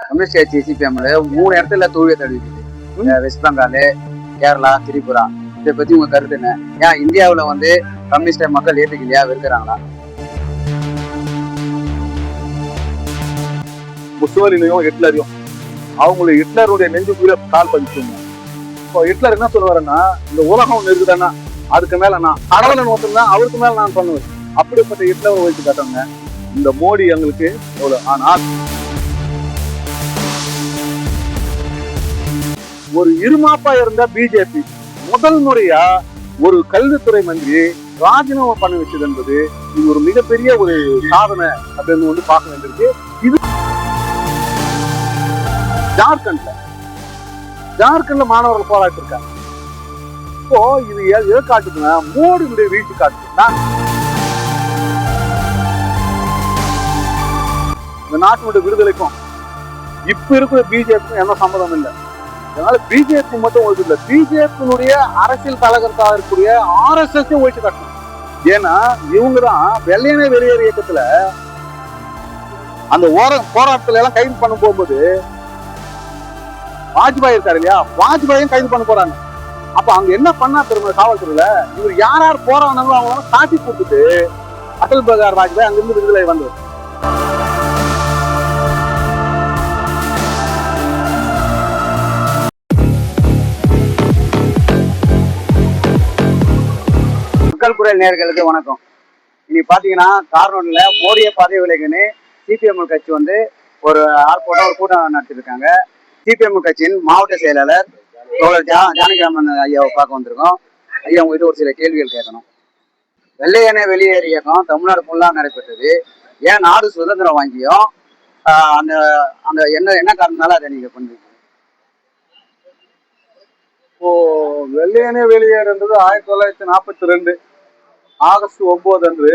Communist கட்சி சிபிஎம்ல 3 இடத்துல தோல்வியை தழுவிக்குது. வெஸ்ட் பெங்கால், கேரளா, திரிபுரா. இதை பத்தி உங்க கருத்து என்ன? ஏன் இந்தியாவுல வந்து கம்யூனிஸ்ட மக்கள் ஏற்றுக்கலையா, வெறுக்கிறாங்களா? முசோலினையும் ஹிட்லரையும் அவங்களுடைய ஹிட்லருடைய நெஞ்சுக்குள்ள கால் பதிச்சுங்க. இப்போ ஹிட்லர் என்ன சொல்லுவாருன்னா, இந்த உலகம் ஒன்று இருக்குதானா அதுக்கு மேல நான் கடவுளை நோக்கம்னா அவருக்கு மேல நான் பண்ணுவேன். அப்படிப்பட்ட ஹிட்லரை வச்சு காட்டுங்க. இந்த மோடி எங்களுக்கு எவ்வளவு. ஆனால் ஒரு இருமாப்பா இருந்த பிஜேபி முதல் முறையா ஒரு கல்வித்துறை மந்திரி ராஜினாமா பண்ண வச்சது என்பது இது ஒரு மிகப்பெரிய ஒரு சாதனை அப்படின்னு வந்து பார்க்க வேண்டியிருக்கு. இது ஜார்க்கண்ட்ல மாணவர்கள் போராட்டி இருக்காங்க. இப்போ இது எதை காட்டுதுன்னா மோடியுடைய வீழ்ச்சி காட்டுது. இந்த நாட்டினுடைய விடுதலைக்கும் இப்ப இருக்கிற பிஜேபிக்கும் என்ன சம்மதம் இல்லை. அதனால பிஜேபி மட்டும் ஒழிச்சு இல்லை, பிஜேபியினுடைய அரசியல் தலைவர்களாக இருக்கக்கூடிய RSS ஒழிச்சு காட்டணும். ஏன்னா இவங்கதான் வெள்ளையனே வெளியேறு இயக்கத்துல அந்த போராட்டத்துல எல்லாம் கைது பண்ண போகும்போது வாஜ்பாய் இருக்காரு இல்லையா, வாஜ்பாயும் கைது பண்ண போறாங்க. அப்ப அங்க என்ன பண்ணா திரும்ப காவல்துறையில இவர் யார் போறாங்களோ அவங்களால காட்டி கொடுத்துட்டு அடல் பிகாரி வாஜ்பாய் அங்கிருந்து விடுதலை வந்தவர். மக்கள் குரல் நேயர்களுக்கு வணக்கம். இன்னைக்கு பாத்தீங்கன்னா கார்னூர்ல மோடியை பதவி விலகுன்னு சிபிஎம் கட்சி வந்து ஒரு ஆர்ப்பாட்டம், ஒரு கூட்டம் நடத்திருக்காங்க. சிபிஎம் கட்சியின் மாவட்ட செயலாளர் தோழர் ஜானகிராமன் ஐயாவை பார்க்க வந்திருக்கோம். ஐயா, உங்ககிட்ட ஒரு சில கேள்விகள் கேட்கணும். வெள்ளையனே வெளியேறு இயக்கம் தமிழ்நாடு ஃபுல்லா நடைபெற்றது. ஏன் நாடு சுதந்திரம் வாங்கியும் அந்த அந்த என்ன காரணத்தால அதை நீங்க பண்றீங்க? இப்போ வெள்ளையனே வெளியேறுன்றது 1942 ஆகஸ்ட் 9 அன்று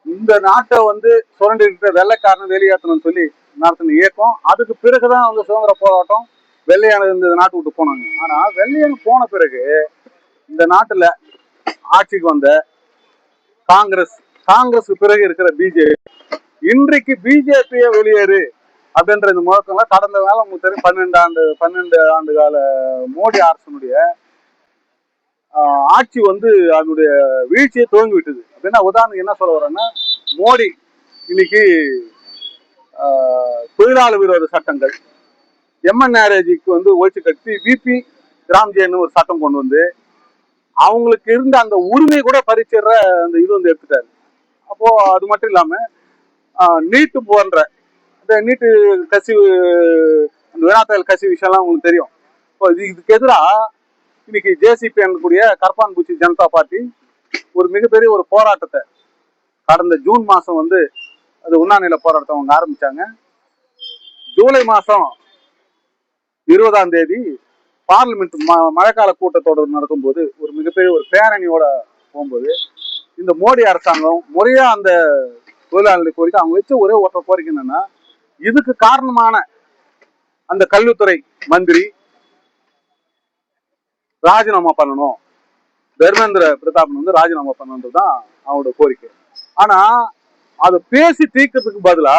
இந்த நாட்டை வந்து சுரண்டிட்டு வெள்ளைக்காரன் வெளியேற்றணும்னு சொல்லி நடத்தின இயக்கம். அதுக்கு பிறகுதான் வந்து சுதந்திர போராட்டம் வெள்ளையான இந்த நாட்டு விட்டு போனாங்க. ஆனா வெள்ளையன் போன பிறகு இந்த நாட்டுல ஆட்சிக்கு வந்த காங்கிரஸ் பிறகு இருக்கிற பிஜேபி, இன்றைக்கு பிஜேபியை வெளியேறு அப்படின்ற இந்த முழக்கம்லாம் கடந்த காலம் உங்களுக்கு தெரியும். 12 ஆண்டு கால மோடி அரசனுடைய ஆட்சி வந்து அதனுடைய வீழ்ச்சியை துவங்கி விட்டது. அப்படின்னா உதாரணம் என்ன சொல்ல வரேன்னா, மோடி இன்னைக்கு தொழிலாளர் விரோத சட்டங்கள், எம்என் மேரேஜுக்கு வந்து ஒழிச்சு கட்டி விபி ராம்ஜேன்னு ஒரு சட்டம் கொண்டு வந்து அவங்களுக்கு இருந்த அந்த உரிமை கூட பறிச்சிடுற அந்த இது வந்து எடுத்துட்டாரு. அப்போ அது மட்டும் இல்லாம நீட்டு போன்ற இந்த நீட்டு கசிவு, அந்த வினாத்தாள் கசிவு விஷயம்லாம் உங்களுக்கு தெரியும். இப்போ இதுக்கு எதிராக இன்னைக்கு ஜேசிபி கூடிய கர்பான் பூச்சி ஜனதா பார்ட்டி ஒரு மிகப்பெரிய ஒரு போராட்டத்தை கடந்த ஜூன் மாசம் வந்து அது உண்ணாநிலை போராட்டத்தை அவங்க ஆரம்பிச்சாங்க. ஜூலை மாசம் 20ஆம் தேதி பார்லிமெண்ட் மழைக்கால கூட்டத்தொடர் நடக்கும்போது ஒரு மிகப்பெரிய ஒரு பேரணியோட போகும்போது இந்த மோடி அரசாங்கம் முறையா அந்த தொழிலாளர்கள் கோரிக்கை அவங்க வச்ச ஒரே ஒற்றை கோரிக்கை என்னன்னா, இதுக்கு காரணமான அந்த கல்வித்துறை மந்திரி ராஜினாமா பண்ணணும், தர்மேந்திர பிரதாப் வந்து ராஜினாமா பண்ணணுன்றதுதான் அவங்களோட கோரிக்கை. ஆனா அதை பேசி தீர்க்கிறதுக்கு பதிலா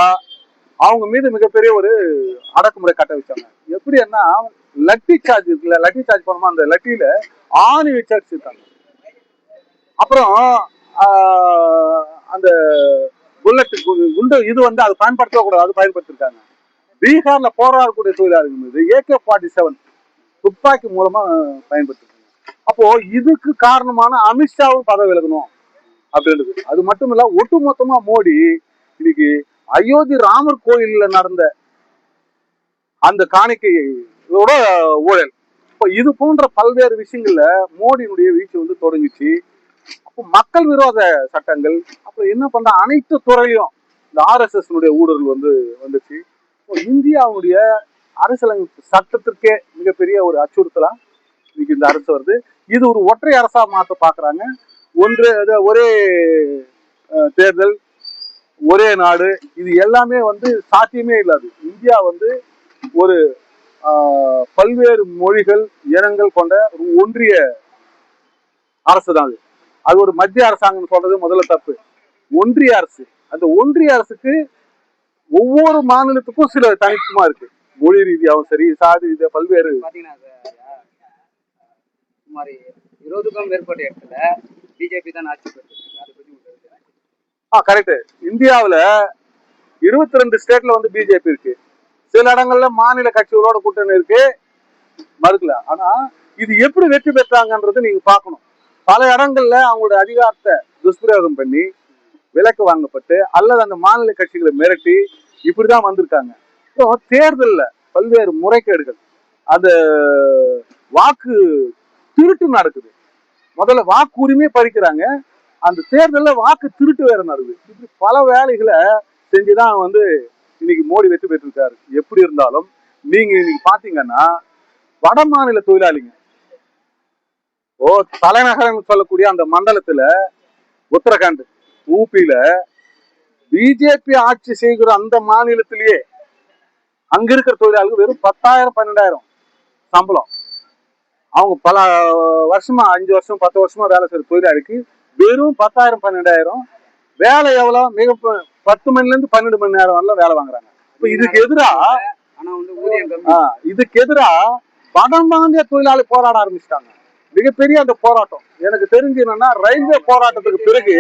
அவங்க மீது மிகப்பெரிய ஒரு அடக்குமுறை கட்ட வச்சாங்க. எப்படின்னா, லட்டி சார்ஜ் இருக்குல்ல, லட்டி சார்ஜ் பண்ணுமா அந்த லட்டியில ஆணி வச்சு அடிச்சிருக்காங்க. அப்புறம் அந்த புல்லட் குண்டு இது வந்து அது பயன்படுத்தக்கூடாது, அது பயன்படுத்திருக்காங்க. பீகார்ல போராடக்கூடிய தொழிலாளர்கள் மீது AK-47 துப்பாக்கி மூலமா பயன்படுத்திருக்காங்க. அப்போ இதுக்கு காரணமான அமித்ஷாவும் பதவி விலகணும் அப்படின்றது. அது மட்டும் இல்ல, ஒட்டுமொத்தமா மோடி இன்னைக்கு அயோத்தி ராமர் கோயில்ல நடந்த அந்த காணிக்கையோட ஊழல், இப்போ இது போன்ற பல்வேறு விஷயங்கள்ல மோடியினுடைய வீழ்ச்சி வந்து தொடங்கிச்சு. அப்போ மக்கள் விரோத சட்டங்கள், அப்புறம் என்ன பண்ற அனைத்து துறையிலும் இந்த RSS ஊடுருவல் வந்து வந்துச்சு. இப்போ இந்தியாவுடைய அரசியலமைப்பு சட்டத்திற்கே மிகப்பெரிய ஒரு அச்சுறுத்தலா இன்னைக்கு இந்த அரசு வருது. இது ஒரு ஒற்றை அரசா மாற்ற பாக்குறாங்க. ஒரே தேர்தல், ஒரே நாடு, இது எல்லாமே வந்து சாத்தியமே இல்லாது. இந்தியா வந்து ஒரு பல்வேறு மொழிகள் இனங்கள் கொண்ட ஒரு ஒன்றிய அரசு தான். அது ஒரு மத்திய அரசாங்கம் சொல்றது முதல்ல தப்பு. ஒன்றிய அரசு, அந்த ஒன்றிய அரசுக்கு ஒவ்வொரு மாநிலத்துக்கும் சில தனித்துவமா இருக்கு. மொழி ரீதியாகவும் சரி, சாதி ரீதியா பல்வேறு. பாத்தீங்கன்னா சுமார் 20க்கும் மேற்பட்ட இடத்துல பிஜேபி தான் ஆட்சி பெற்றிருக்காங்க. அதை பத்தி உங்களுக்கு கரெக்ட். இந்தியாவுல 22 ஸ்டேட்ல வந்து பிஜேபி இருக்கு. சில இடங்கள்ல மாநில கட்சிகளோட கூட்டணி இருக்கு, மறுக்கல. ஆனா இது எப்படி வெற்றி பெற்றாங்கன்றது நீங்க பார்க்கணும். பல இடங்கள்ல அவங்களோட அதிகாரத்தை துஷ்பிரயோகம் பண்ணி விலக்கு வாங்கப்பட்டு அல்லது அந்த மாநில கட்சிகளை மிரட்டி இப்படிதான் வந்திருக்காங்க. இப்போ தேர்தல்ல பல்வேறு முறைகேடுகள், அந்த வாக்கு திருட்டு நடக்குது. முதல்ல வாக்கு உரிமையை பறிக்கிறாங்க, அந்த தேர்தல்ல வாக்கு திருட்டு வேற நடக்குது. இப்படி பல வேலைகளை செஞ்சுதான் வந்து இன்னைக்கு மோடி வெற்றி பெற்றிருக்காரு. எப்படி இருந்தாலும் நீங்க இன்னைக்கு பாத்தீங்கன்னா வட மாநில தொழிலாளிங்க தலைநகரம் சொல்லக்கூடிய அந்த மண்டலத்துல உத்தரகாண்ட், ஊபியில பிஜேபி ஆட்சி செய்கிற அந்த மாநிலத்திலேயே அங்க இருக்கிற தொழிலாளர்கள் வெறும் 10,000 12,000 சம்பளம். அவங்க பல வருஷமா 5 வருஷம் 10 வருஷமா வேலை செய்யற தொழிலாளிக்கு வெறும் 10,000 12,000. வேலை எவ்வளவு? மிக 10 மணில இருந்து 12 மணி நேரம் வரல வேலை வாங்குறாங்க. இப்ப இதுக்கு எதிரா வட மாநில தொழிலாளி போராட ஆரம்பிச்சிட்டாங்க. மிகப்பெரிய அந்த போராட்டம் எனக்கு தெரிஞ்சு என்னன்னா ரயில்வே போராட்டத்துக்கு பிறகு.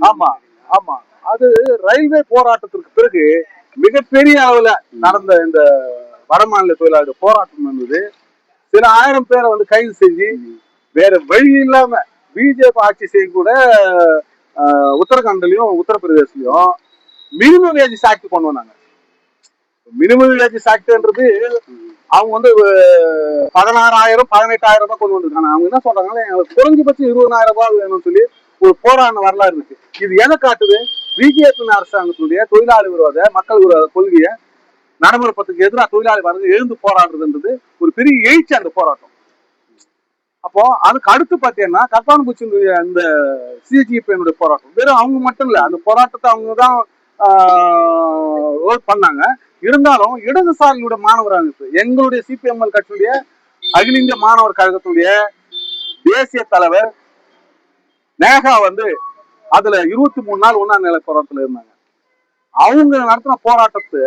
ஆமா ஆமா, அது ரயில்வே போராட்டத்திற்கு பிறகு மிகப்பெரிய அளவுல நடந்த இந்த வட மாநில தொழிலாளர் போராட்டம் என்பது சில ஆயிரம் பேரை வந்து கைது செஞ்சு வேற வழி இல்லாம பிஜேபி ஆட்சி செய்யக்கூட உத்தரகாண்ட்லயும் உத்தரப்பிரதேசலயும் மினிமம் வேஜஸ் ஆக்ட் கொண்டு வந்தாங்க. மினிமம் வேஜஸ் ஆக்ட்ன்றது அவங்க வந்து 16,000 18,000 தான் கொண்டு வந்திருக்காங்க. அவங்க என்ன சொல்றாங்கன்னா எங்களுக்கு குறைஞ்சபட்சம் 20,000 ரூபாய் வேணும்னு சொல்லி ஒரு போராட்ட வரலாறு இருக்கு. இது எதை காட்டுது? பிஜேபி அரசாங்கத்துடைய தொழிலாளி விரோத மக்கள் விரோத கொள்கையை நடைமுறைப்பதற்கு எதிராக தொழிலாளி வர்றது எழுந்து போராடுறதுன்றது ஒரு பெரிய எழுச்சி அந்த போராட்டம். அப்போ அதுக்கு அடுத்து பாத்தீங்கன்னா கர்தான்பூச்சினுடைய அந்த சிஜிபியினுடைய போராட்டம் வெறும் அவங்க மட்டும் இல்ல, அந்த போராட்டத்தை அவங்கதான் பண்ணாங்க. இருந்தாலும் இடதுசாரிகளுடைய மாணவர் அமைப்பு, எங்களுடைய சிபிஎம்எல் கட்சியுடைய அகில இந்திய மாணவர் கழகத்துடைய தேசிய தலைவர் நேகா வந்து அதுல 23 நாள் 1ஆம் நிலை போராட்டத்துல இருந்தாங்க. அவங்க நடத்தின போராட்டத்தை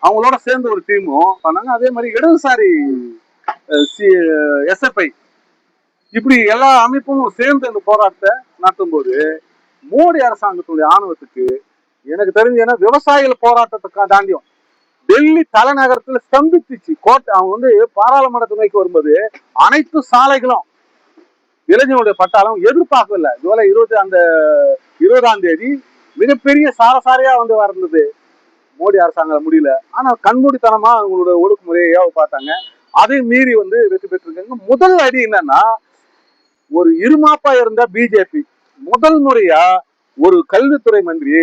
அவங்களோட சேர்ந்து ஒரு டீமும் பண்ணாங்க. அதே மாதிரி இடதுசாரி எஸ்எஃப்ஐ இப்படி எல்லா அமைப்பும் சேர்ந்து இந்த போராட்டத்தை நடத்தும் போது மோடி அரசாங்கத்துடைய ஆணவத்துக்கு எனக்கு தெரிஞ்ச விவசாயிகள் போராட்டத்தை தாண்டியும் டெல்லி தலைநகரத்துல ஸ்தம்பித்துச்சு கோட்டை. அவங்க வந்து பாராளுமன்ற துணைக்கு வரும்போது அனைத்து சாலைகளும் இளைஞர்களுடைய பட்டாளம் எதிர்பார்க்கல. ஜூலை 20ஆம் தேதி மிகப்பெரிய சாரசாரியா வந்து வந்தது. மோடி அரசாங்கம் முடியல. ஆனா கண்மூடித்தனமா அவங்களோட ஒடுக்குமுறையை பார்த்தாங்க. அதை மீறி வந்து வெற்றி பெற்றிருக்காங்க. முதல் அடி என்னன்னா, ஒரு இருமாப்பா இருந்த பிஜேபி முதல் முறையா ஒரு கல்வித்துறை மந்திரி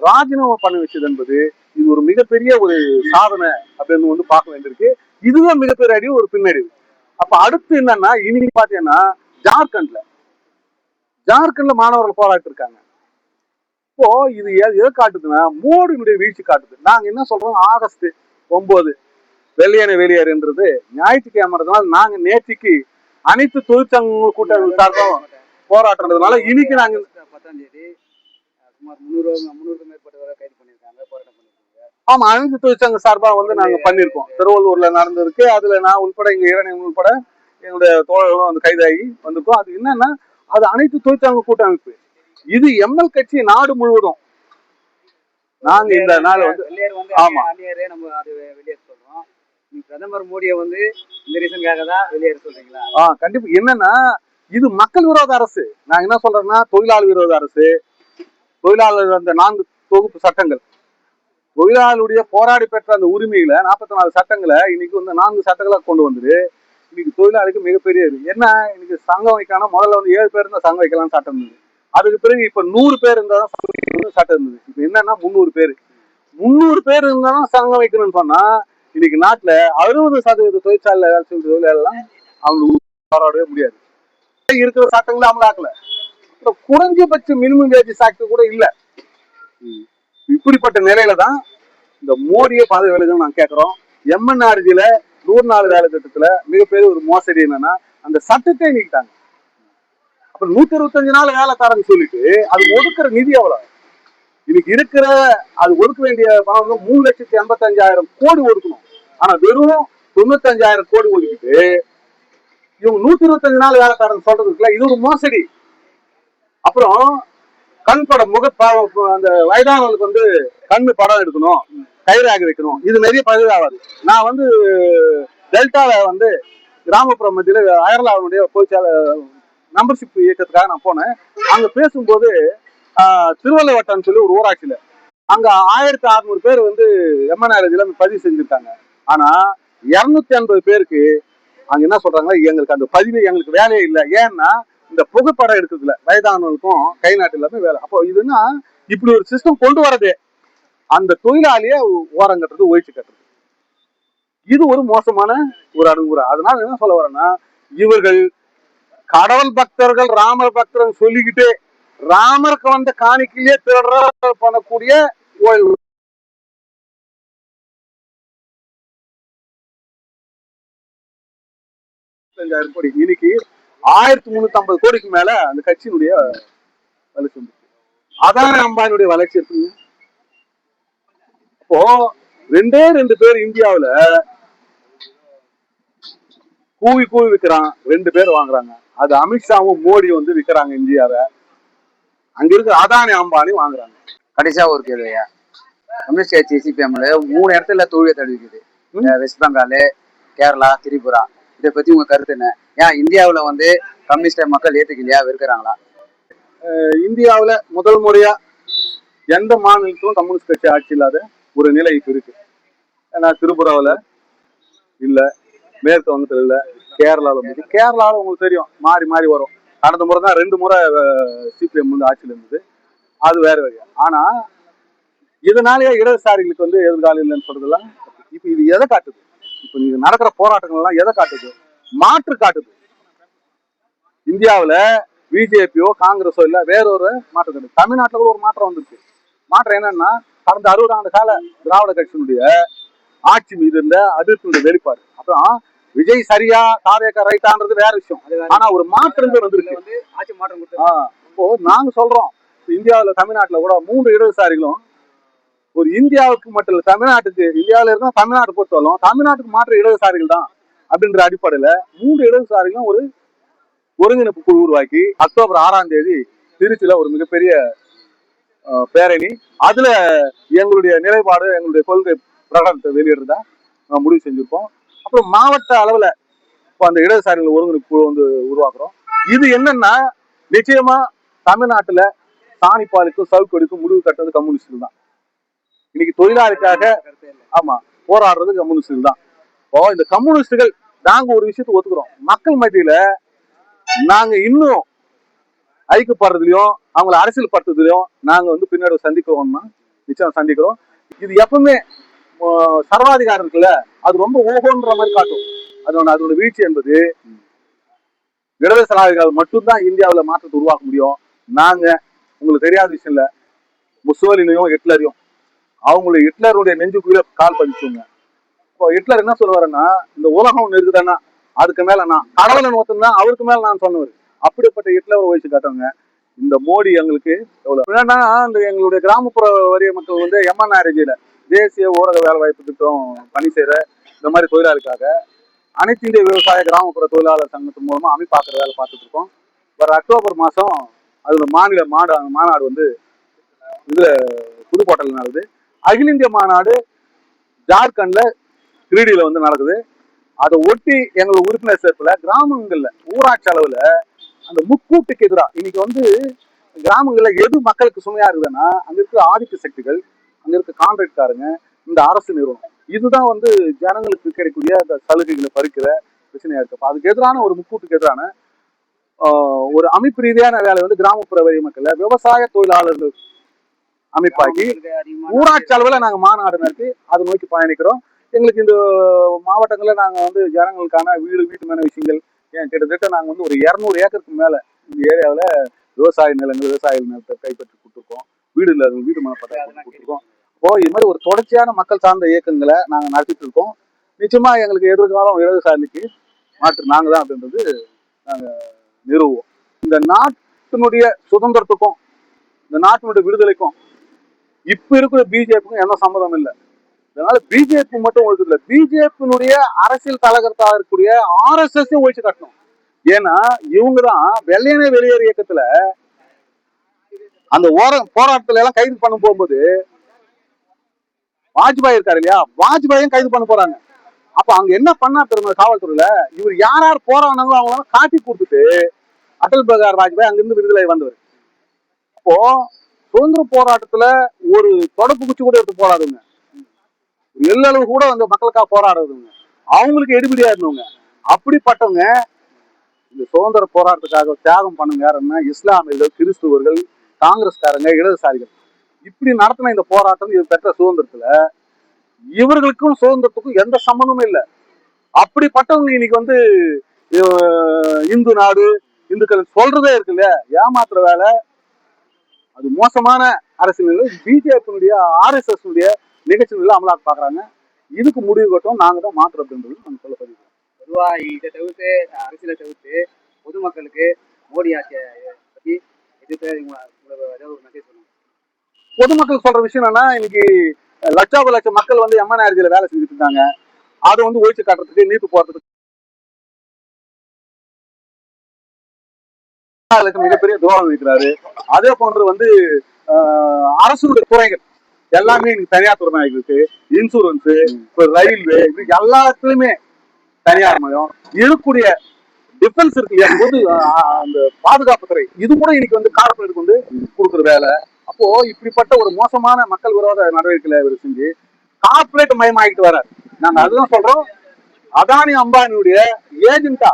ராஜினாமா பண்ண வச்சது என்பது இது ஒரு மிகப்பெரிய ஒரு சாதனை அப்படின்னு வந்து பார்க்க வேண்டியிருக்கு. இதுதான் மிகப்பெரிய அடி, ஒரு பின்னடைவு. அப்ப அடுத்து என்னன்னா, இன்னைக்கு பாத்தீங்கன்னா ஜார்க்கண்ட்ல மாணவர்கள் போராட்டி இருக்காங்க. இப்போ இது எதை காட்டுதுன்னா மோடியினுடைய வீழ்ச்சி காட்டுது. நாங்க என்ன சொல்றோம், ஆகஸ்ட் 9 வெள்ளையனை வெளியேறுன்றது ஞாயிற்றுக்கிழமைனால நாங்க நேற்றுக்கு அனைத்து தொழிற்சங்க கூட்டங்கள் சார்பாக போராட்டம்ன்றதுனால இன்னைக்கு நாங்க 10ஆம் தேதி சுமார் 300க்கும் மேற்பட்டவரை கைது பண்ணிருக்காங்க, போராட்டம் பண்ணிருக்காங்க. ஆமா, அனைத்து தொழிற்சங்க சார்பா வந்து நாங்க பண்ணிருக்கோம். திருவள்ளூர்ல நடந்திருக்கு. அதுல நான் உள்பட இங்க இளைஞர்கள் உள்பட எங்களுடைய தோழர்களும் வந்து கைதாகி வந்திருக்கோம். அது என்னன்னா, அது அனைத்து தொழிற்சங்க கூட்டமைப்பு. இது எம்எல் கட்சி நாடு முழுவதும். நாங்க இந்த நாள் வந்து ஆமா நம்ம அது வெளியேற சொல்றோம். பிரதமர் மோடியை வந்து இந்த ரீசனுக்காக தான் வெளியேற சொல்றீங்களா? கண்டிப்பா. என்னன்னா, இது மக்கள் விரோத அரசு. நான் என்ன சொல்றேன்னா, தொழிலாளர் விரோத அரசு. தொழிலாளர் அந்த 4 தொகுப்பு சட்டங்கள், தொழிலாளருடைய போராடி பெற்ற அந்த உரிமையில 44 சட்டங்களை இன்னைக்கு வந்து 4 சட்டங்களை கொண்டு வந்துரு. இன்னைக்கு தொழிலாளிக்கு மிகப்பெரிய என்ன, இன்னைக்கு சங்கம் வைக்காம முதல்ல வந்து 7 பேர் இருந்தா சங்கம் வைக்கலாம் சட்டம் இருந்தது. அதுக்கு பிறகு இப்ப 100 பேர் இருந்தாலும் சட்டம் இருந்தது. இப்ப என்னன்னா 300 பேர் இருந்தாலும் சங்கம் வைக்கணும்னு சொன்னா இன்னைக்கு நாட்டுல 60% தொழிற்சாலை வேலை செய்யும் தொழிலாளர்லாம் அவங்களுக்கு போராடவே முடியாது. இருக்கிற சட்டங்களை அமலாக்கல. குறைஞ்சபட்ச மினிமம் வேஜஸ் ஆக்ட் கூட இல்ல. இப்படிப்பட்ட நிலையில தான் இந்த மோடியை பதவி விலகணும்னு நான் கேட்கிறோம். எம்என்ஆர்ஜில 100 நாள் வேலை திட்டத்துல மிகப்பெரிய ஒரு மோசடி என்னன்னா, அந்த சட்டத்தை நீக்கிட்டாங்க. அப்புறம் 125 நாள் வேலை தரன்னு சொல்லிட்டு அது ஒதுக்குற நிதி எவ்வளவு? இன்னைக்கு இருக்கிற அது ஒதுக்க வேண்டிய பணம் வந்து 3,85,000 கோடி ஒதுக்கணும். ஆனா வெறும் 95,000 கோடி ஒதுக்கிட்டு இவங்க 125 நாள் வேலைக்காரன் சொல்றது இருக்குல்ல, இது ஒரு மோசடி. அப்புறம் கண் படம் அந்த வயதானவங்களுக்கு வந்து கண்ணு படம் எடுக்கணும், கைராக வைக்கணும், இது நிறைய பதிவாகாது. நான் வந்து டெல்டால வந்து கிராமப்புற மத்தியில அயர்லாவுடைய பொதுச்செயலாளர் மெம்பர்ஷிப் இயக்கத்துக்காக நான் போனேன். அங்க பேசும்போது திருவள்ளுவட்டம்னு சொல்லி ஒரு ஊராட்சியில அங்க 1600 பேர் வந்து எம்என்ஆர்ஜில பதிவு செஞ்சிருக்காங்க. ஆனா 250 பேருக்கு அங்க என்ன சொல்றாங்க, எங்களுக்கு அந்த பதிவு எங்களுக்கு வேலையே இல்லை. ஏன்னா இந்த புகைப்படம் எடுக்கிறதுல வயதானவர்களுக்கும் கை நாட்டு எல்லாமே வேலை. அப்போ இதுன்னா இப்படி ஒரு சிஸ்டம் கொண்டு வரதே அந்த தொழிலாளிய ஓரம் கட்டுறது, ஒழிச்சு கட்டுறது, இது ஒரு மோசமான ஒரு அணுகுமுறை. அதனால என்ன சொல்ல வரேன்னா, இவர்கள் கடவுள் பக்தர்கள் ராமர் பக்தர்கள் சொல்லிக்கிட்டே ராமருக்கு வந்த காணிக்கையே திருட பண்ணக்கூடிய கோடி இன்னைக்கு 1350 கோடிக்கு மேல அந்த கட்சியினுடைய வளர்ச்சி வந்து அதானே அம்பானியுடைய வளர்ச்சி இருக்குங்க. இப்போ 2 பேர் இந்தியாவுல கூவி கூவி விற்கிறான், 2 பேர் வாங்குறாங்க. அது அமித்ஷாவும் மோடி வந்து விற்கிறாங்க இந்தியாவை. அங்க இருக்க அதானி அம்பானி வாங்குறாங்க. கடைசியா ஒரு கேள்வியா, கம்யூனிஸ்ட் கட்சி சிபிஎம்ல 3 இடத்துல தோல்வியை தழுவிக்குது. வெஸ்ட் பெங்கால், கேரளா, திரிபுரா. இதை பத்தி உங்க கருத்து என்ன? ஏன் இந்தியாவுல வந்து கம்யூனிஸ்ட மக்கள் ஏத்துக்கலையா, வெறுக்கிறாங்களா? இந்தியாவுல முதல் முறையா எந்த மாநிலத்திலும் கம்யூனிஸ்ட் கட்சி ஆட்சி இல்லாத ஒரு நிலை இப்ப இருக்கு. ஏன்னா திரிபுராவில் இல்ல, மேற்கு வங்கத்தில் இல்ல, கேரளாவில் கேரளாவில் உங்களுக்கு தெரியும் மாறி மாறி வரும். கடந்த முறை தான் 2 முறை சிபிஎம் வந்து ஆட்சியில் இருந்தது, அது வேற வழியா. ஆனா இதனாலேயே இடதுசாரிகளுக்கு வந்து எதிர்காலம் இல்லைன்னு சொல்றதுலாம் இப்ப இது எதை காட்டுது? இப்ப நீங்க நடக்கிற போராட்டங்கள் எல்லாம் எதை காட்டுது? மாற்று காட்டுது. இந்தியாவுல பிஜேபியோ காங்கிரஸோ இல்ல, வேறொரு மாற்றம் கிடையாது. தமிழ்நாட்டில் கூட ஒரு மாற்றம் வந்துருக்கு. மாற்றம் என்னன்னா, கடந்த 60 ஆண்டு கால திராவிட கட்சியினுடைய ஆட்சி மீது இருந்த அதிருப்தியுடைய வெளிப்பாடு. அப்புறம் விஜய் சரியா காவேக்கா ரைட்டான்றது வேற விஷயம். ஆனா ஒரு மாற்றங்கள் வந்திருக்கு, ஆட்சி மாற்றம். இப்போ நாங்க சொல்றோம், இந்தியாவுல தமிழ்நாட்டுல கூட 3 இடதுசாரிகளும் ஒரு இந்தியாவுக்கு மட்டும் இல்ல, தமிழ்நாட்டுக்கு, இந்தியாவில இருந்தா தமிழ்நாட்டை பொறுத்தவரைக்கும் தமிழ்நாட்டுக்கு மாற்ற இடதுசாரிகள் தான் அப்படின்ற அடிப்படையில 3 இடதுசாரிகளும் ஒரு ஒருங்கிணைப்பு குழு உருவாக்கி அக்டோபர் 6ஆம் தேதி திருச்சியில ஒரு மிகப்பெரிய பேரணி, அதுல எங்களுடைய நிலைப்பாடு, எங்களுடைய கொள்கை பிரகடனத்தை வெளியிடுறதா முடிவு செஞ்சிருக்கோம். அப்புறம் மாவட்ட அளவுல இப்போ அந்த இடதுசாரிகள் ஒருங்கிணைப்பு குழு வந்து உருவாக்குறோம். இது என்னன்னா, நிச்சயமா தமிழ்நாட்டுல சாணிப்பாலுக்கும் சவுக்கடிக்கும் முடிவு கட்டுறது கம்யூனிஸ்டுகள் தான். இன்னைக்கு தொழிலாளிக்காக ஆமா போராடுறது கம்யூனிஸ்டுகள் தான். இப்போ இந்த கம்யூனிஸ்டுகள் நாங்க ஒரு விஷயத்தை ஒத்துக்கிறோம், மக்கள் மத்தியில நாங்க இன்னும் ஐக்கியப்படுறதுலயும் அவங்களை அரசியல் படுத்துறதுலயும் நாங்க வந்து பின்னாடி சந்திக்கிறோம்னா நிச்சயம் சந்திக்கிறோம். இது எப்பவுமே சர்வாதிகாரம் இருக்குல்ல, அது ரொம்ப ஓகோன்ற மாதிரி காட்டும். அதோட வீழ்ச்சி என்பது இடதுசாரிகள் மட்டும்தான் இந்தியாவில் மாற்றத்தை உருவாக்க முடியும். நாங்க உங்களுக்கு தெரியாத விஷயம் இல்ல, முசோலினையும் ஹிட்லரையும் அவங்களுடைய ஹிட்லருடைய நெஞ்சுக்குள்ள கால் பதிச்சுங்க. இப்போ ஹிட்லர் என்ன சொல்லுவாருன்னா, இந்த உலகம் ஒண்ணு இருக்குதானா அதுக்கு மேல நான் கடவுளை ஒருத்தன் அவருக்கு மேல நான் சொன்னவர். அப்படிப்பட்ட ஹிட்லரை வயசு காட்டுவாங்க. இந்த மோடி எங்களுக்கு எவ்வளவு என்னன்னா, இந்த எங்களுடைய கிராமப்புற வரிய மக்கள் வந்து எம்என்ஆர்ஜில தேசிய ஊரக வேலை வாய்ப்பு திட்டம் பணி செய்யற இந்த மாதிரி தொழிலாளிக்காக அனைத்து இந்திய விவசாய கிராமப்புற தொழிலாளர் சங்கத்தின் மூலமா அமைப்பாக்குற வேலை பார்த்துட்டு இருக்கோம். வர அக்டோபர் மாசம் அதுல மாநில மாநாடு வந்து இதுல புதுக்கோட்டையில் நடக்குது. அகில இந்திய மாநாடு ஜார்க்கண்ட்ல கிரீடியில வந்து நடக்குது. அதை ஒட்டி எங்களோட உறுப்பினர் சேர்ப்புல கிராமங்கள்ல ஊராட்சி அளவுல அந்த முக்கூட்டுக்கு எதிராக இன்னைக்கு வந்து கிராமங்கள்ல எது மக்களுக்கு சுமையா இருக்குதுன்னா, அங்க இருக்கிற ஆதிக்க சக்திகள், அங்க இருக்க கான்ட்ராக்ட்காரங்க, இந்த அரசு நிறுவனம், இதுதான் வந்து ஜனங்களுக்கு கிடைக்கக்கூடிய அந்த சலுகைகளை பறிக்கிற பிரச்சனையா இருக்கு. அதுக்கு எதிரான ஒரு முக்கூட்டுக்கு எதிரான ஒரு அமைப்பு ரீதியான வேலை வந்து கிராமப்புற வரி மக்கள் விவசாய தொழிலாளர்கள் அமைப்பாக்கி ஊராட்சி அளவுல நாங்க மாநாடு நடத்தி அதை நோக்கி பயணிக்கிறோம். எங்களுக்கு இந்த மாவட்டங்கள்ல நாங்க வந்து ஜனங்களுக்கான வீட்டு மேன விஷயங்கள் கிட்டத்தட்ட நாங்க வந்து ஒரு 200 ஏக்கருக்கு மேல இந்த ஏரியாவில் விவசாய நிலத்தை கைப்பற்றி கொடுத்துருக்கோம். வீடு இல்லாத வீடு மனப்பட்டா கொடுத்துருக்கோம். இப்போ இது மாதிரி ஒரு தொடர்ச்சியான மக்கள் சார்ந்த இயக்கங்களை நாங்க நடத்திட்டு இருக்கோம். நிச்சயமா எங்களுக்கு எதிர்காலம் இடதுசாரிக்கு மாற்று நாங்க தான் அப்படின்றது நாங்க நிறுவுவோம். இந்த நாட்டினுடைய சுதந்திரத்துக்கும் இந்த நாட்டினுடைய விடுதலைக்கும் இப்ப இருக்கிற பிஜேபிக்கும் எந்த சம்மதம் இல்லை. அதனால பிஜேபி மட்டும் ஒழிச்சு இல்லை, பிஜேபியினுடைய அரசியல் தலைவர்களாக இருக்கக்கூடிய RSS ஒழிச்சு கட்டணும். ஏன்னா இவங்கதான் வெள்ளையனே வெளியேறு இயக்கத்துல அந்த போராட்டத்துல எல்லாம் கைது பண்ண போகும்போது வாஜ்பாய் இருக்காரு இல்லையா, வாஜ்பாயும் கைது பண்ண போறாங்க. அப்ப அங்க என்ன பண்ணா தெரியுமா காவல்துறையில, இவர் யார் யார் போறாங்களோ அவங்க காட்டி கொடுத்துட்டு அடல் பிகாரி வாஜ்பாய் அங்கிருந்து விடுதலை வந்தவர். அப்போ சுதந்திர போராட்டத்துல ஒரு தொடப்பு குச்சி கூட எடுத்து போராடுங்க, எல்லளவு கூட அந்த மக்களுக்காக போராடுறதுங்க, அவங்களுக்கு எடுபடியா இருந்தவங்க. அப்படிப்பட்டவங்க இந்த சுதந்திர போராட்டத்துக்காக தியாகம் பண்ணுங்க யாருன்னா இஸ்லாமியர்கள், கிறிஸ்துவர்கள், காங்கிரஸ்காரங்க, இடதுசாரிகள். இப்படி நடத்தின இந்த போராட்டம் இது பெற்ற சுதந்திரத்துல இவர்களுக்கும் சுதந்திரத்துக்கும் எந்த சம்பந்தமும் இல்லை. அப்படிப்பட்டவங்க இன்னைக்கு வந்து இந்து நாடு, இந்துக்கள் சொல்றதே இருக்கு இல்லையா, ஏமாத்துற வேலை. அது மோசமான அரசியல். பிஜேபியினுடைய RSS நிகழ்ச்சிகள் அமலாக்க பாக்குறாங்க. இதுக்கு முடிவு கட்டும் நாங்க தான் மாற்றம் அப்படின்றது நம்ம சொல்ல பதிவு. பொதுவா இதை தவிர்த்து அரசியலை தவிர்த்து பொதுமக்களுக்கு மோடி ஆட்சியை பத்தி எதிர்த்து ஏதாவது ஒரு மெசேஜ் சொல்லுங்க. பொதுமக்கள் சொல்ற விஷயம் என்னன்னா, இன்னைக்கு லட்சம் மக்கள் வந்து MNRGல வேலை செஞ்சுட்டு இருக்காங்க. அதை வந்து ஒழிச்சு காட்டுறதுக்கு, நீட்டு போறதுக்கு மிகப்பெரிய துரோகம் வைக்கிறாரு. அதே போன்று வந்து அரசு துறைகள் எல்லாமே இன்னைக்கு தனியார் துறை ஆகிருக்கு. இன்சூரன்ஸ், ரயில்வே, இது எல்லாத்துலயுமே தனியார் மயம். இருக்கக்கூடிய டிஃபென்ஸ் இருக்கு இல்லையா, பொது அந்த பாதுகாப்பு துறை, இது கூட இன்னைக்கு வந்து கார்பரேட்டுக்கு வந்து கொடுக்குற வேலை. அப்போ இப்படிப்பட்ட ஒரு மோசமான மக்கள் விரோத நடவடிக்கைகளை இவர் செஞ்சு கார்பரேட் மயமாகிட்டு வர்றாரு. நாங்க அதுதான் சொல்றோம், அதானி அம்பானியுடைய ஏஜென்டா,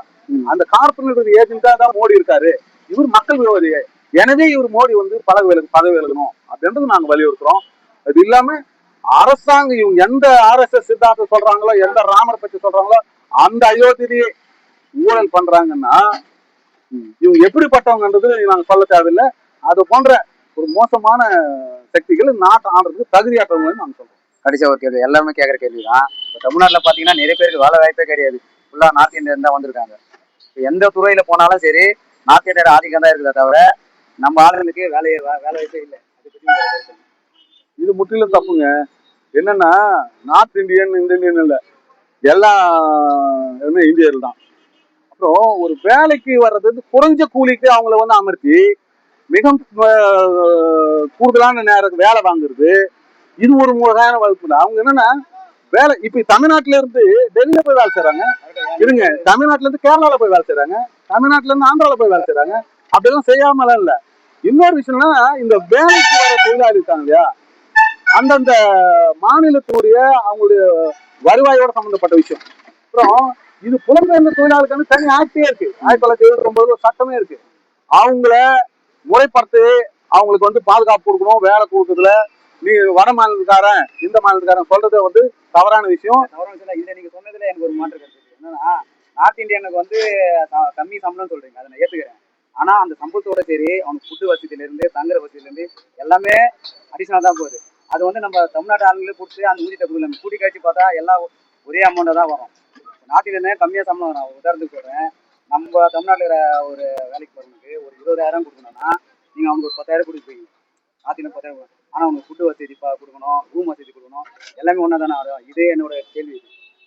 அந்த கார்பரேட் ஏஜென்டா தான் மோடி இருக்காரு. இவர் மக்கள் விரோதி, எனவே இவர் மோடி வந்து பதவி விலகணும் அப்படின்றது நாங்க வலியுறுத்துறோம். அது இல்லாம அரசாங்கம் இவங்க எந்த RSS சித்தாந்தம் சொல்றாங்களோ, எந்த ராமர் பற்றி சொல்றாங்களோ, அந்த அயோத்தியிலேயே ஊழல் பண்றாங்கன்னா இவங்க எப்படிப்பட்டவங்கன்றது நாங்க சொல்ல தேவையில்லை. அது போன்ற ஒரு மோசமான சக்திகள் நாட்டை ஆடுறதுக்கு தகுதியாற்றவங்க நாங்க சொல்றோம். கடைசியா ஒரு கேள்வி, எல்லாருமே கேட்குற கேள்வி தான். இப்போ தமிழ்நாட்டில் பார்த்தீங்கன்னா நிறைய பேருக்கு வேலை வாய்ப்பே கிடையாது. ஃபுல்லாக நார்த் இந்தியன் தான் வந்திருக்காங்க. இப்போ எந்த துறையில போனாலும் சரி நார்த் இந்தியோட ஆதிக்கம் தான் இருக்குதே தவிர நம்ம ஆளுங்களுக்கு வேலை வாய்ப்பே இல்லை. இது முற்றிலும் தப்புங்க. என்னன்னா நார்த் இந்தியன் இந்தியன் இல்லை, எல்லா இந்தியர்கள் தான். அப்புறம் ஒரு வேலைக்கு வர்றது குறைஞ்ச கூலிக்கு அவங்கள வந்து அமர்த்தி மிக கூடுதலான நேரம் வேலை வாங்குறது, இது ஒரு முறையான வகுப்பு இல்லை. அவங்க என்னன்னா வேலை, இப்ப தமிழ்நாட்டுல இருந்து டெல்லியில போய் வேலை செய்யறாங்க, இருங்க தமிழ்நாட்டுல இருந்து கேரளால போய் வேலை செய்யறாங்க, தமிழ்நாட்டுல இருந்து ஆந்திரால போய் வேலை செய்யறாங்க. அப்படிலாம் செய்யாமலாம் இல்ல. இன்னொரு விஷயம்னா இந்த வேலைக்கு வர தொழிலாளி இருக்காங்க இல்லையா, அந்தந்த மாநிலத்துடைய அவங்களுடைய வருவாயோட சம்பந்தப்பட்ட விஷயம். அப்புறம் இது புலம்பெயர்ந்த தொழிலாளர்களுக்கு தனி ஆக்டே இருக்கு, 1979 சட்டமே இருக்கு. அவங்கள முறைப்படுத்தி அவங்களுக்கு வந்து பாதுகாப்பு கொடுக்கணும், வேலை கொடுக்கறதுல. நீ வட மாநிலத்துக்காரன் இந்த மாநிலத்துக்காரன் சொல்றதே வந்து தவறான விஷயம். இதை நீங்க சொன்னதுல எனக்கு ஒரு மாற்று கருத்து என்னன்னா, நார்த் இந்தியனுக்கு வந்து கம்மி சம்பளம் சொல்றீங்க, அதை நான் ஏத்துக்கிறேன். ஆனா அந்த சம்பளத்தோட சரி அவனுக்கு ஃபுட்டு வசதியில இருந்து தங்குற வசதியில இருந்து எல்லாமே அடிஷனலா தான் போகுது. அது வந்து நம்ம தமிழ்நாட்டு ஆளுங்களே கொடுத்து அந்த ஊதியத்தை கொடுக்கல, கூட்டி கழிச்சு பார்த்தா எல்லாம் ஒரே அமௌண்ட்டை தான் வரும். நார்த் இந்தியனே கம்மியாக சம்பளம் வரும். உதாரணத்துக்கு சொல்றேன், நம்ம தமிழ்நாட்டில் இருக்கிற ஒரு வேலைக்கு போறவனுக்கு ஒரு 20,000 கொடுக்கணும்னா நீங்க அவனுக்கு ஒரு 10,000 கொடுப்பீங்க. North Indian 10,000. ஆனால் அவனுக்கு ஃபுட்டு வசதி கொடுக்கணும், ரூம் வசதி கொடுக்கணும், எல்லாமே ஒன்றா தானே வரும். இதே என்னோட கேள்வி.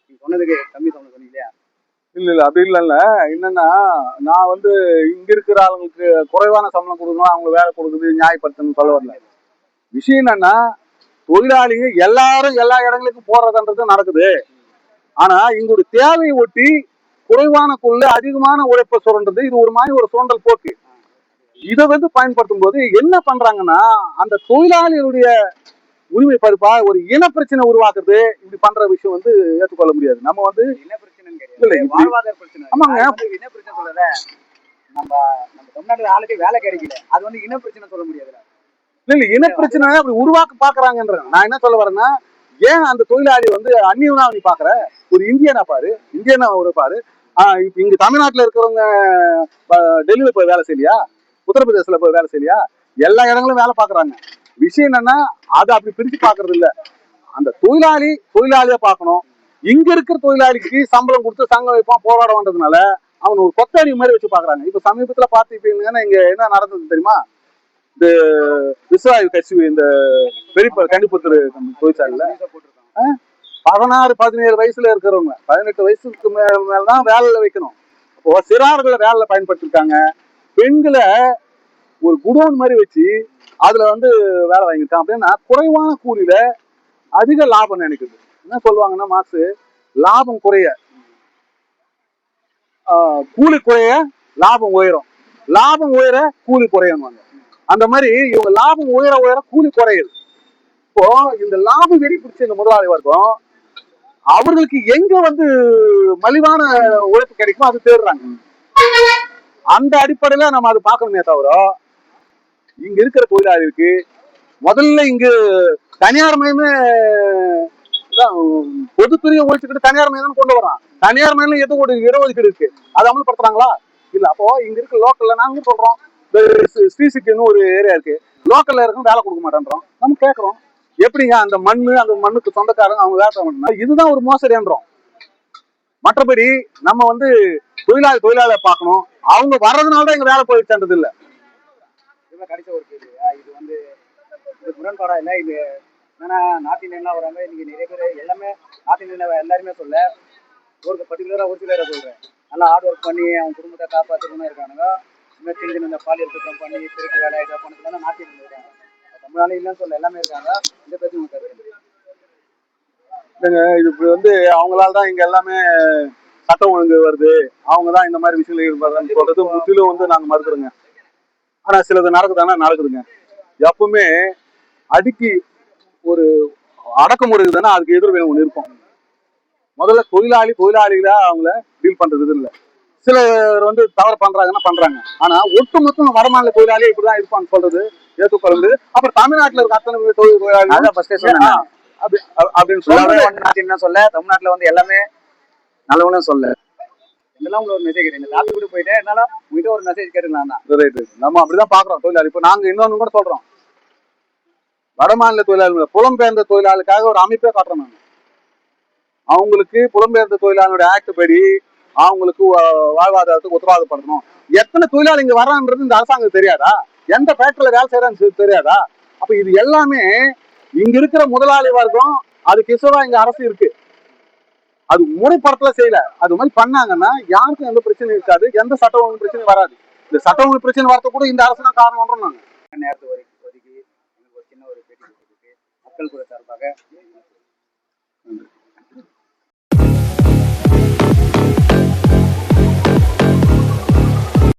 நீங்கள் சொன்னதுக்கு கம்மி சம்பளம் சொன்னீங்க இல்லையா? இல்ல அப்படி இல்லைல்ல. என்னன்னா நான் வந்து இங்க இருக்கிற ஆளுங்களுக்கு குறைவான சம்பளம் கொடுக்கணும், அவங்க வேலை கொடுக்குறது நியாயப்படுத்தணும்னு சொல்ல வரல. விஷயம் என்னன்னா தொழிலாளிங்க எல்லாரும் எல்லா இடங்களுக்கும் போறதுன்றது நடக்குது. ஆனா இங்களுடைய தேவையை ஒட்டி குறைவான கொள்ள அதிகமான உழைப்பை சுரண்டது, இது ஒரு மாதிரி ஒரு சுரண்டல் போக்கு. இதை வந்து பயன்படுத்தும் போது என்ன பண்றாங்கன்னா அந்த தொழிலாளிகளுடைய உரிமை பருப்பா ஒரு இன பிரச்சனை உருவாக்குறது. இப்படி பண்ற விஷயம் வந்து ஏற்றுக்கொள்ள முடியாது. நம்ம வந்து இன பிரச்சனைன்னு கிடையாது, வாழ்வாதார பிரச்சனை. ஆமாங்க, இன பிரச்சனை சொல்லல. நம்ம தமிழ்நாட்டுல ஆளுக்கு வேலை கிடைக்கல, அது வந்து இன பிரச்சனை சொல்ல முடியாதுல்ல. இல்ல இன பிரச்சனை அப்படி உருவாக்க பாக்குறாங்கன்ற. நான் என்ன சொல்ல வரேன்னா, ஏன் அந்த தொழிலாளி வந்து அந்நியனா நீ பாக்குற, ஒரு இந்தியனா பாரு, இந்தியனா ஒரு பாரு. இப்ப இங்க தமிழ்நாட்டுல இருக்கிறவங்க டெல்லியில போய் வேலை செய்யலையா, உத்தரப்பிரதேசல போய் வேலை செய்யலையா, எல்லா இடங்களும் வேலை பாக்குறாங்க. விஷயம் என்னன்னா அதை அப்படி பிரிச்சு பாக்குறது இல்ல. அந்த தொழிலாளியா பார்க்கணும். இங்க இருக்கிற தொழிலாளிக்கு சம்பளம் கொடுத்து சங்கம் வைப்பான், போராட வந்ததுனால அவன் ஒரு கொத்தடி மாதிரி வச்சு பாக்குறாங்க. இப்ப சமீபத்துல பாத்துக்கிட்டீங்கன்னா இங்க என்ன நடந்தது தெரியுமா, இந்த விவசாய கட்சி இந்த கண்டிப்புத்தூர் தொழிற்சாலையில 16-17 வயசுல இருக்கிறவங்க 18 வயசுக்கு மேலதான் வேலையில வைக்கணும். இப்போ சிறார்களை வேலையில பயன்படுத்திருக்காங்க. பெண்களை ஒரு குடோன் மாதிரி வச்சு அதுல வந்து வேலை வாங்கியிருக்காங்க. அப்படின்னா குறைவான கூலியில அதிக லாபம் நினைக்குது. என்ன சொல்லுவாங்கன்னா மாசு லாபம் குறைய கூலி குறைய லாபம் உயரும், லாபம் உயர கூலி குறையணுவாங்க. அந்த மாதிரி இவங்க லாபம் உயர உயர கூலி குறையுது. இப்போ இந்த லாபம் வெறி பிடிச்ச இந்த முதலாளி வர்க்கம் அவர்களுக்கு எங்க வந்து மலிவான உழைப்பு கிடைக்குமோ அது தேடுறாங்க. அந்த அடிப்படையில நம்ம அது பார்க்கணுமே தவிர இங்க இருக்கிற தொழிலாளிகளுக்கு முதல்ல இங்கு தனியார் மயமே பொதுத்துறையை ஒழிச்சுக்கிட்டு தனியார் மயம் கொண்டு வரான். தனியார் மயம் எது ஒரு இடஒதுக்கீடு இருக்கு, அதை அமல்படுத்துறாங்களா இல்ல? அப்போ இங்க இருக்க லோக்கல்ல நாங்க சொல்றோம் ஸ்ரீசிட்டின்னு ஒரு ஏரியா இருக்கு, லோக்கல்ல இருக்கும் வேலை கொடுக்க மாட்டேன்றோம். நம்ம கேட்கறோம் எப்படிங்க அந்த மண்ணுக்கு சொந்தக்காரங்க அவங்க வேலை பண்ணா இதுதான் ஒரு மோசடின்றோம். மற்றபடி நம்ம வந்து தொழிலாளி பார்க்கணும், அவங்க வர்றதுனால தான் எங்க வேலை போயிடுச்சுன்றது இல்ல. கடைசி ஒரு கேள்வி, இது வந்து முரண்பாடா இல்லை? இது என்னன்னா நார்த் இந்தியன்லாம் வராங்க, இன்னைக்கு நிறைய பேர் எல்லாமே நார்த் இந்தியன் எல்லாருமே சொல்ல ஒரு பர்டிகுலராக ஒரு சிலரை சொல்றேன், நல்லா ஹார்ட் ஒர்க் பண்ணி அவங்க குடும்பத்தை காப்பாற்றணும்னு இருக்கானுங்க. இன்னும் சின்ன சின்ன இந்த பாலியல் குற்றம் பண்ணி திருட்டு வேலை இதை பண்ணதுலாம் நார்த் இந்தியன் இருக்காங்க. தமிழ்நாடு இல்லைன்னு சொல்ல எல்லாமே இருக்காங்க. இந்த பிரச்சனை கருத்து இல்லைங்க, இது இப்படி வந்து அவங்களால தான் இங்க எல்லாமே சட்டம் ஒழுங்கு வருது, அவங்க தான் இந்த மாதிரி விஷயங்கள் ஈடுபடுறாங்கன்னு சொல்றது முற்றிலும் வந்து நாங்க மறுக்கிறோங்க. ஆனா சிலது நடக்குதானா நடக்குதுங்க. எப்பவுமே அடிக்கி ஒரு அடக்குமுறை இருக்குதுன்னா அதுக்கு எதிர்வினை ஒண்ணு இருக்கும். முதல்ல தொழிலாளிகளா அவங்கள டீல் பண்றது இல்லை. சிலர் வந்து தவறு பண்றாங்கன்னா பண்றாங்க. ஆனா ஒட்டுமொத்தம் வடமாநில தொழிலாளி இப்படிதான் இருப்பான்னு சொல்றது ஏற்றுக்கொள்ளுது. அப்புறம் தமிழ்நாட்டுல இருக்க அத்தனை தொழிலாளி அப்படின்னு சொல்ல சொல்ல தமிழ்நாட்டுல வந்து எல்லாமே நல்லவங்களும் சொல்ல இதெல்லாம் உங்களுக்கு ஒரு மெசேஜ் இந்த டாபிக் கூட போயிட்டேன், என்னால உங்ககிட்ட ஒரு மெசேஜ் கேட்டுக்கலாம் தான். நம்ம அப்படிதான் பாக்குறோம் தொழிலாளி. இப்ப நாங்க இன்னொன்னு கூட சொல்றோம், வடமாநில தொழிலாளர்கள் புலம்பெயர்ந்த தொழிலாளருக்காக ஒரு அமைப்பே காட்டுறோம். நாங்க அவங்களுக்கு புலம்பெயர்ந்த தொழிலாளர்களுடைய ஆக்ட் படி அவங்களுக்கு வாழ்வாதாரத்துக்கு உத்தரவாதப்படுத்தணும். எத்தனை தொழிலாளி இங்க வர்றான்றது இந்த அரசாங்கம் தெரியாதா? எந்த ஃபேக்டரியில வேலை செய்யறான்னு தெரியாதா? அப்ப இது எல்லாமே இங்க இருக்கிற முதலாளி வர்க்கம் அதுக்கு இசைவா இங்க அரசு இருக்கு, அது முறைப்படத்துல செய்யல. அது மாதிரி பண்ணாங்கன்னா யாருக்கும் எந்த பிரச்சனையும் இருக்காது, எந்த சட்ட ஒழுங்கு பிரச்சனையும் வராது. இந்த சட்ட ஒழுங்கு பிரச்சனை வரது கூட இந்த அரசு தான் காரணம். நாங்க நேரத்தை ஒதுக்கி ஒரு சின்ன ஒரு பேட்டி மக்கள் கூட சார்பாக